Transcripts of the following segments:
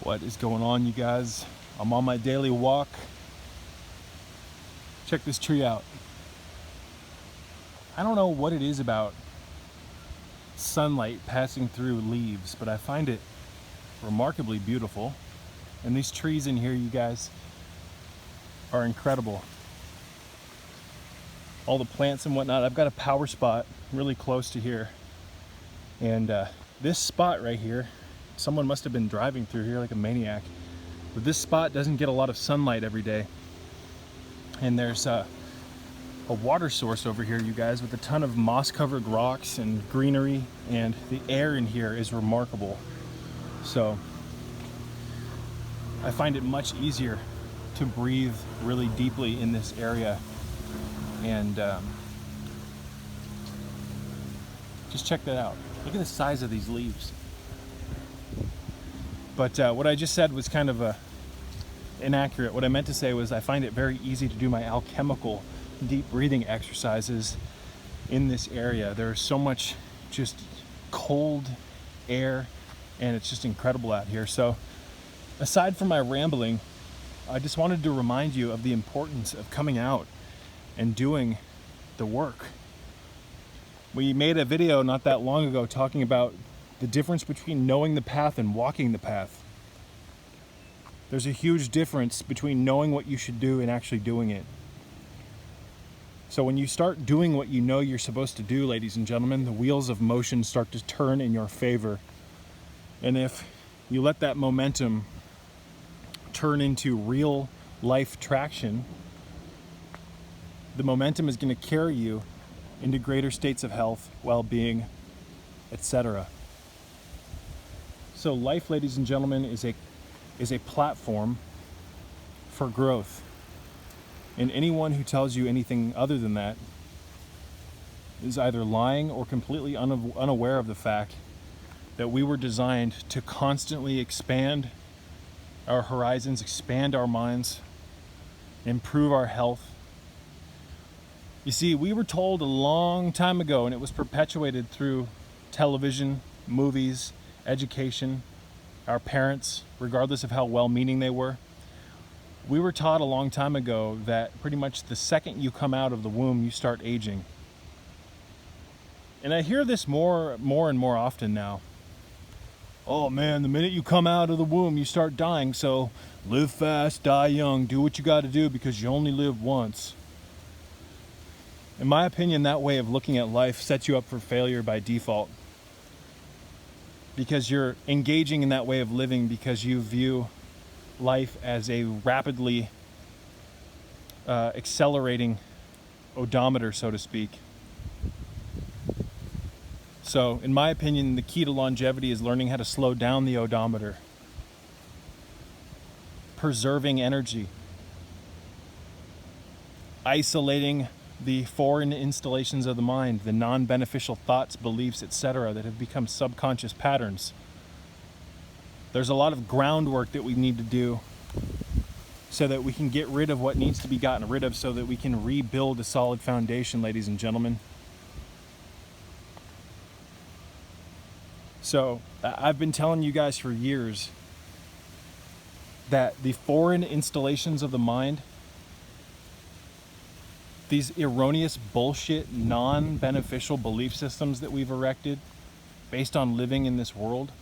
What is going on, you guys? I'm on my daily walk. Check this tree out. I don't know what it is about sunlight passing through leaves, but I find it remarkably beautiful. And these trees in here, you guys, are incredible. All the plants and whatnot. I've got a power spot really close to here. And this spot right here, someone must have been driving through here like a maniac. But this spot doesn't get a lot of sunlight every day. And there's a water source over here, you guys, with a ton of moss-covered rocks and greenery, and the air in here is remarkable. So I find it much easier to breathe really deeply in this area. And just check that out. Look at the size of these leaves. But what I just said was kind of inaccurate. What I meant to say was I find it very easy to do my alchemical deep breathing exercises in this area. There's so much just cold air, and it's just incredible out here. So aside from my rambling, I just wanted to remind you of the importance of coming out and doing the work. We made a video not that long ago talking about the difference between knowing the path and walking the path. There's a huge difference between knowing what you should do and actually doing it. So when you start doing what you know you're supposed to do, ladies and gentlemen, the wheels of motion start to turn in your favor. And if you let that momentum turn into real life traction, the momentum is going to carry you into greater states of health, well-being, etc. So life, ladies and gentlemen, is a platform for growth. And anyone who tells you anything other than that is either lying or completely unaware of the fact that we were designed to constantly expand our horizons, expand our minds, improve our health. You see, we were told a long time ago, and it was perpetuated through television, movies, education, our parents, regardless of how well-meaning they were. We were taught a long time ago that pretty much the second you come out of the womb, you start aging. And I hear this more and more often now. Oh man, the minute you come out of the womb, you start dying, so live fast, die young, do what you got to do because you only live once. In my opinion, that way of looking at life sets you up for failure by default. Because you're engaging in that way of living because you view life as a rapidly accelerating odometer, so to speak. So, in my opinion, the key to longevity is learning how to slow down the odometer, preserving energy, isolating the foreign installations of the mind, the non-beneficial thoughts, beliefs, etc. that have become subconscious patterns. There's a lot of groundwork that we need to do so that we can get rid of what needs to be gotten rid of so that we can rebuild a solid foundation, ladies and gentlemen. So, I've been telling you guys for years that the foreign installations of the mind, these erroneous bullshit, non-beneficial belief systems that we've erected based on living in this world,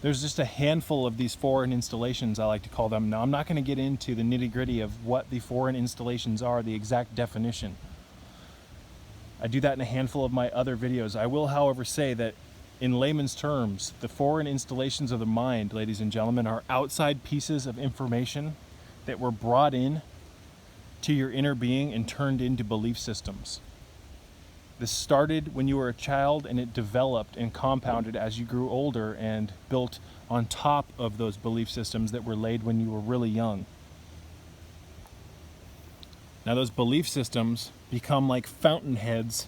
there's just a handful of these foreign installations, I like to call them. Now, I'm not going to get into the nitty-gritty of what the foreign installations are, the exact definition. I do that in a handful of my other videos. I will, however, say that in layman's terms, the foreign installations of the mind, ladies and gentlemen, are outside pieces of information that were brought in to your inner being and turned into belief systems. This started when you were a child, and it developed and compounded as you grew older and built on top of those belief systems that were laid when you were really young. Now those belief systems become like fountainheads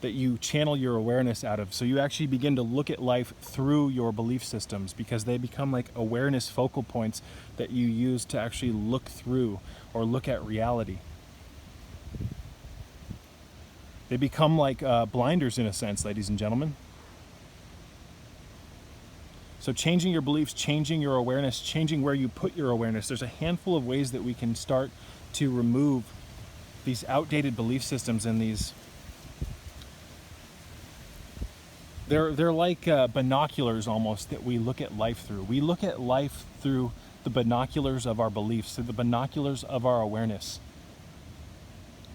that you channel your awareness out of. So you actually begin to look at life through your belief systems because they become like awareness focal points that you use to actually look through or look at reality. They become like blinders in a sense, ladies and gentlemen. So changing your beliefs, changing your awareness, changing where you put your awareness. There's a handful of ways that we can start to remove these outdated belief systems and these. They're like binoculars almost that we look at life through. We look at life through the binoculars of our beliefs, through the binoculars of our awareness.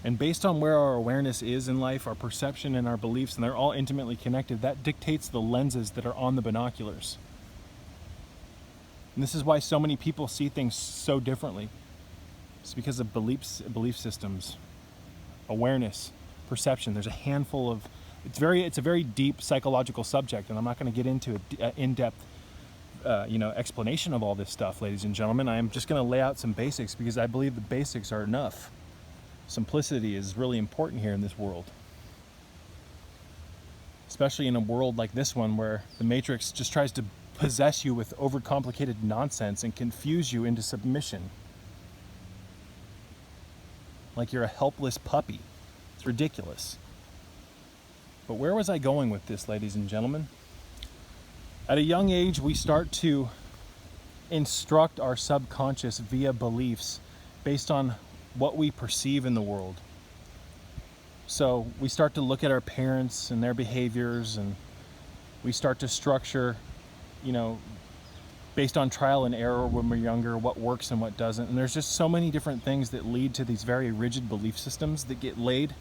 And based on where our awareness is in life, our perception and our beliefs, and they're all intimately connected, that dictates the lenses that are on the binoculars. And this is why so many people see things so differently. It's because of belief systems, awareness, perception. There's a handful of, it's a very deep psychological subject, and I'm not going to get into an in-depth explanation of all this stuff, ladies and gentlemen. I'm just going to lay out some basics because I believe the basics are enough. Simplicity is really important here in this world, especially in a world like this one where the Matrix just tries to possess you with overcomplicated nonsense and confuse you into submission, like you're a helpless puppy. It's ridiculous. But where was I going with this, ladies and gentlemen? At a young age, we start to instruct our subconscious via beliefs based on what we perceive in the world. So we start to look at our parents and their behaviors, and we start to structure, based on trial and error when we're younger, what works and what doesn't. And there's just so many different things that lead to these very rigid belief systems that get laid.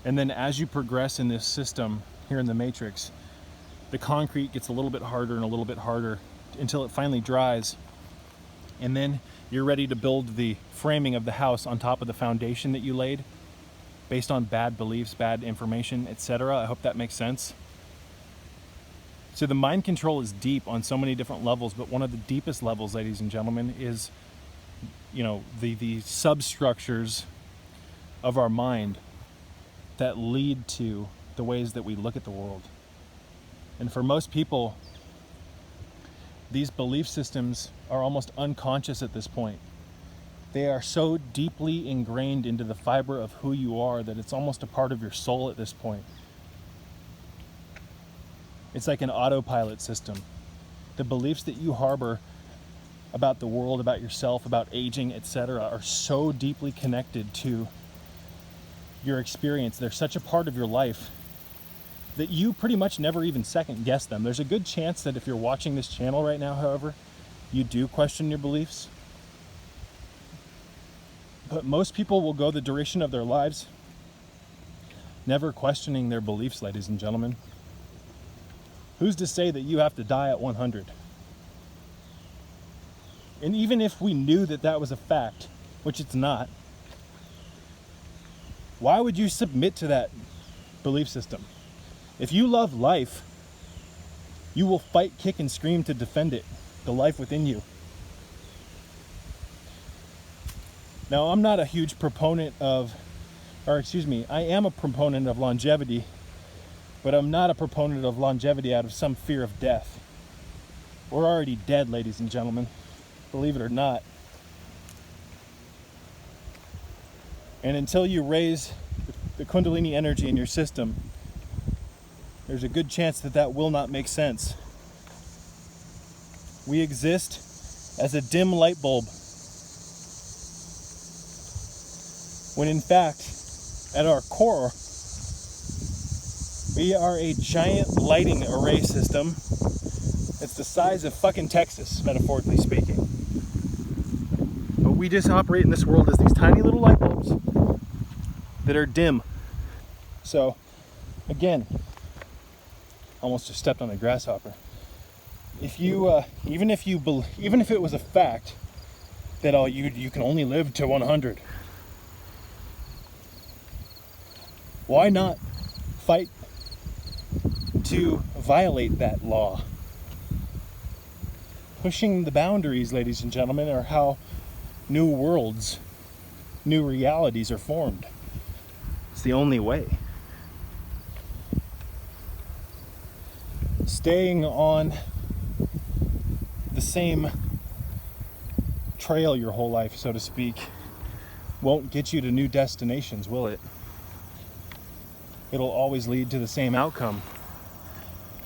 And then as you progress in this system here in the Matrix, the concrete gets a little bit harder and a little bit harder until it finally dries. And then you're ready to build the framing of the house on top of the foundation that you laid based on bad beliefs, bad information, etc. I hope that makes sense. So the mind control is deep on so many different levels, but one of the deepest levels, ladies and gentlemen, is, the substructures of our mind that lead to the ways that we look at the world. And for most people, these belief systems are almost unconscious at this point. They are so deeply ingrained into the fiber of who you are that it's almost a part of your soul at this point. It's like an autopilot system. The beliefs that you harbor about the world, about yourself, about aging, etc., are so deeply connected to your experience. They're such a part of your life that you pretty much never even second guess them. There's a good chance that if you're watching this channel right now, however, you do question your beliefs. But most people will go the duration of their lives never questioning their beliefs, ladies and gentlemen. Who's to say that you have to die at 100? And even if we knew that that was a fact, which it's not, why would you submit to that belief system? If you love life, you will fight, kick, and scream to defend it, the life within you. Now, I'm not a huge proponent I am a proponent of longevity, but I'm not a proponent of longevity out of some fear of death. We're already dead, ladies and gentlemen, believe it or not. And until you raise the Kundalini energy in your system, there's a good chance that that will not make sense. We exist as a dim light bulb, when in fact, at our core, we are a giant lighting array system. It's the size of fucking Texas, metaphorically speaking. But we just operate in this world as these tiny little light bulbs that are dim. So, again, almost just stepped on a grasshopper. If you, even if it was a fact that you can only live to 100, why not fight to violate that law? Pushing the boundaries, ladies and gentlemen, are how new worlds, new realities are formed. It's the only way. Staying on the same trail your whole life, so to speak, won't get you to new destinations, will it? It'll always lead to the same outcome.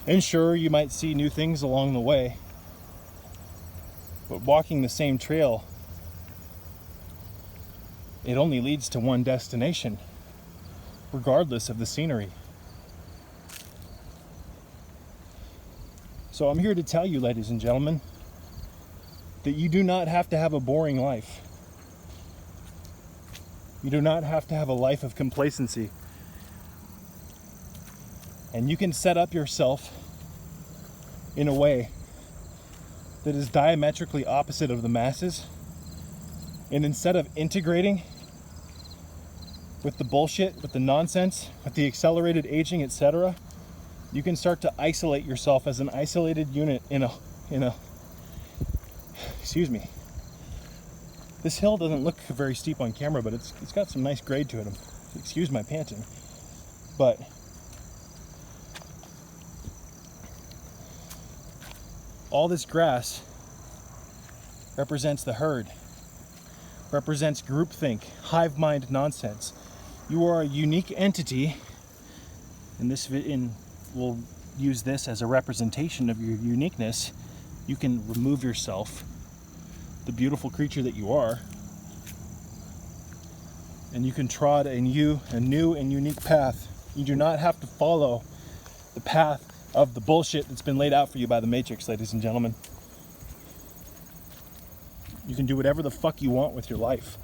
And sure, you might see new things along the way, but walking the same trail, it only leads to one destination, regardless of the scenery. So I'm here to tell you, ladies and gentlemen, that you do not have to have a boring life. You do not have to have a life of complacency. And you can set up yourself in a way that is diametrically opposite of the masses. And instead of integrating with the bullshit, with the nonsense, with the accelerated aging, etc., you can start to isolate yourself as an isolated unit in a excuse me. This hill doesn't look very steep on camera, but it's got some nice grade to it. Excuse my panting. But all this grass represents the herd, represents groupthink, hive mind nonsense. You are a unique entity, and we'll use this as a representation of your uniqueness. You can remove yourself, the beautiful creature that you are, and you can trod a new and unique path. You do not have to follow the path of the bullshit that's been laid out for you by the Matrix, ladies and gentlemen. You can do whatever the fuck you want with your life.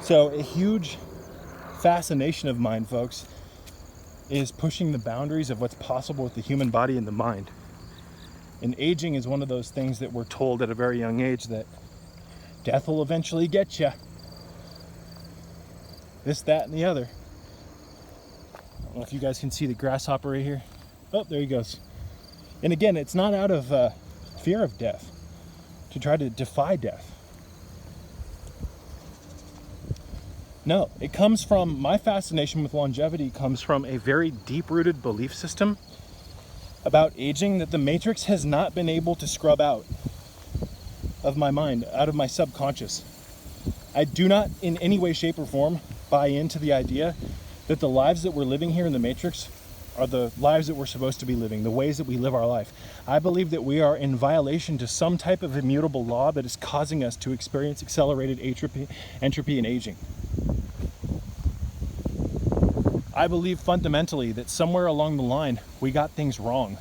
So a huge fascination of mine, folks, is pushing the boundaries of what's possible with the human body and the mind. And aging is one of those things that we're told at a very young age that death will eventually get you. This, that, and the other. I don't know if you guys can see the grasshopper right here. Oh, there he goes. And again, it's not out of fear of death, to try to defy death. No, it comes from, my fascination with longevity comes from a very deep-rooted belief system about aging that the Matrix has not been able to scrub out of my mind, out of my subconscious. I do not in any way, shape, or form buy into the idea that the lives that we're living here in the Matrix are the lives that we're supposed to be living, the ways that we live our life. I believe that we are in violation to some type of immutable law that is causing us to experience accelerated entropy and aging. I believe fundamentally that somewhere along the line we got things wrong,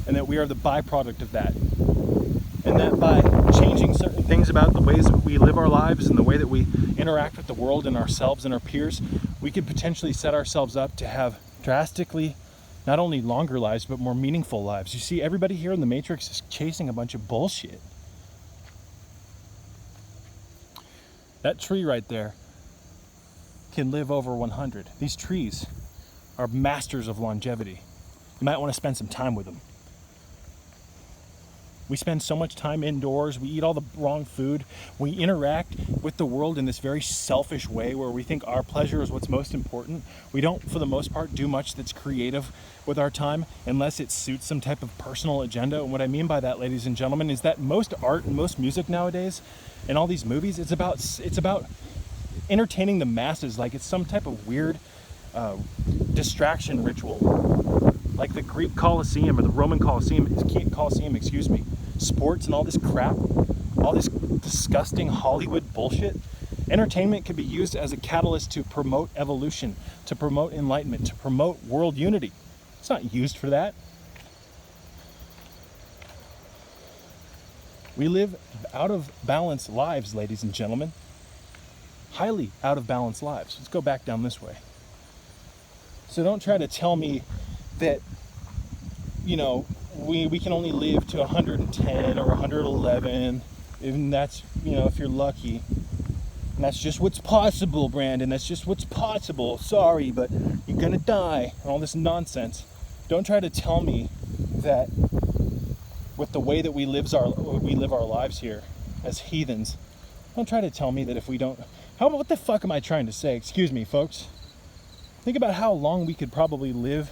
and that we are the byproduct of that, and that by changing certain things about the ways that we live our lives and the way that we interact with the world and ourselves and our peers, we could potentially set ourselves up to have drastically not only longer lives but more meaningful lives. You see, everybody here in the Matrix is chasing a bunch of bullshit. That tree right there can live over 100. These trees are masters of longevity. You might want to spend some time with them. We spend so much time indoors, we eat all the wrong food, we interact with the world in this very selfish way where we think our pleasure is what's most important. We don't, for the most part, do much that's creative with our time unless it suits some type of personal agenda. And what I mean by that, ladies and gentlemen, is that most art and most music nowadays and all these movies, it's about entertaining the masses like it's some type of weird distraction ritual. Like the Greek Colosseum or the Roman Colosseum, excuse me, sports and all this crap, all this disgusting Hollywood bullshit. Entertainment can be used as a catalyst to promote evolution, to promote enlightenment, to promote world unity. It's not used for that. We live out of balance lives, ladies and gentlemen. Highly out of balance lives. Let's go back down this way. So don't try to tell me that, you know, we can only live to 110 or 111, and that's, you know, if you're lucky. And that's just what's possible, Brandon. That's just what's possible. Sorry, but you're gonna die. And all this nonsense. Don't try to tell me that with the way that we live our lives here as heathens. Don't try to tell me that if we don't. What the fuck am I trying to say? Excuse me, folks. Think about how long we could probably live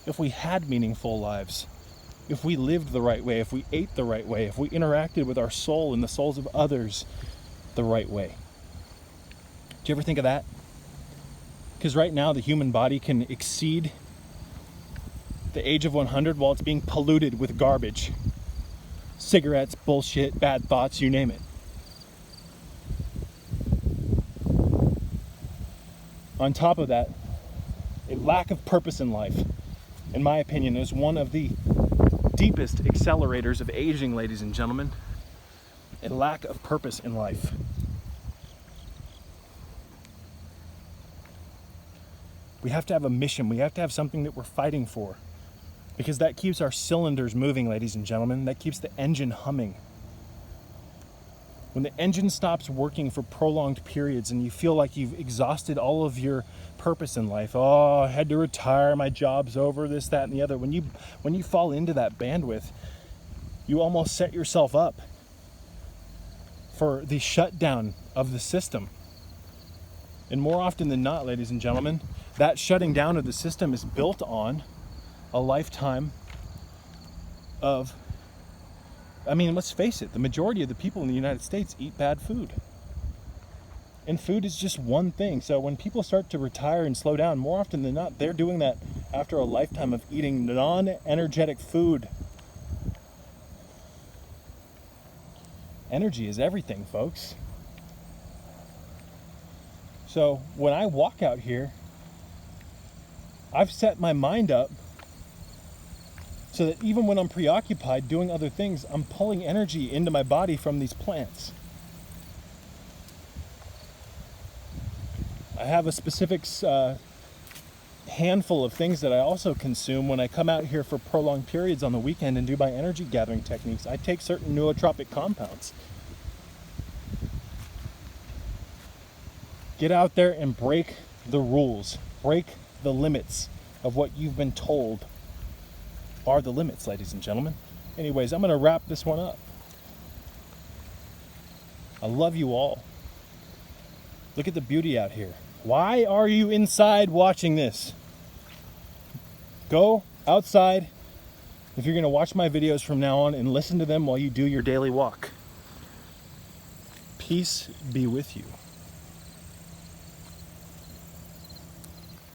if we had meaningful lives, if we lived the right way, if we ate the right way, if we interacted with our soul and the souls of others the right way. Do you ever think of that? Because right now the human body can exceed the age of 100 while it's being polluted with garbage. Cigarettes, bullshit, bad thoughts, you name it. On top of that, a lack of purpose in life, in my opinion, is one of the deepest accelerators of aging, ladies and gentlemen. A lack of purpose in life. We have to have a mission. We have to have something that we're fighting for. Because that keeps our cylinders moving, ladies and gentlemen. That keeps the engine humming. When the engine stops working for prolonged periods and you feel like you've exhausted all of your purpose in life, oh, I had to retire, my job's over, this, that, and the other. When you fall into that bandwidth, you almost set yourself up for the shutdown of the system. And more often than not, ladies and gentlemen, that shutting down of the system is built on a lifetime of, I mean, let's face it, the majority of the people in the United States eat bad food. And food is just one thing. So when people start to retire and slow down, more often than not, they're doing that after a lifetime of eating non-energetic food. Energy is everything, folks. So when I walk out here, I've set my mind up so that even when I'm preoccupied doing other things, I'm pulling energy into my body from these plants. I have a specific handful of things that I also consume when I come out here for prolonged periods on the weekend and do my energy gathering techniques. I take certain nootropic compounds. Get out there and break the rules. Break the limits of what you've been told are the limits, ladies and gentlemen. Anyways, I'm going to wrap this one up. I love you all. Look at the beauty out here. Why are you inside watching this? Go outside if you're going to watch my videos from now on and listen to them while you do your daily walk. Peace be with you.